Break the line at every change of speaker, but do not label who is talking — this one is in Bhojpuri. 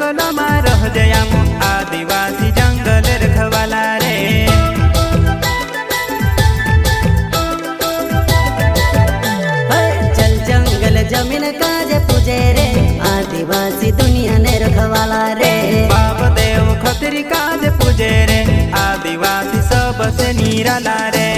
जंगलમાં રહજે આમ आदिवासी जंगल रखवाला रे।
चल जंगल जमीन काजे पूजे रे आदिवासी दुनिया ने रखवाला रे।
बाप देव खतरी काजे पूजे रे आदिवासी सबसे निराला रे।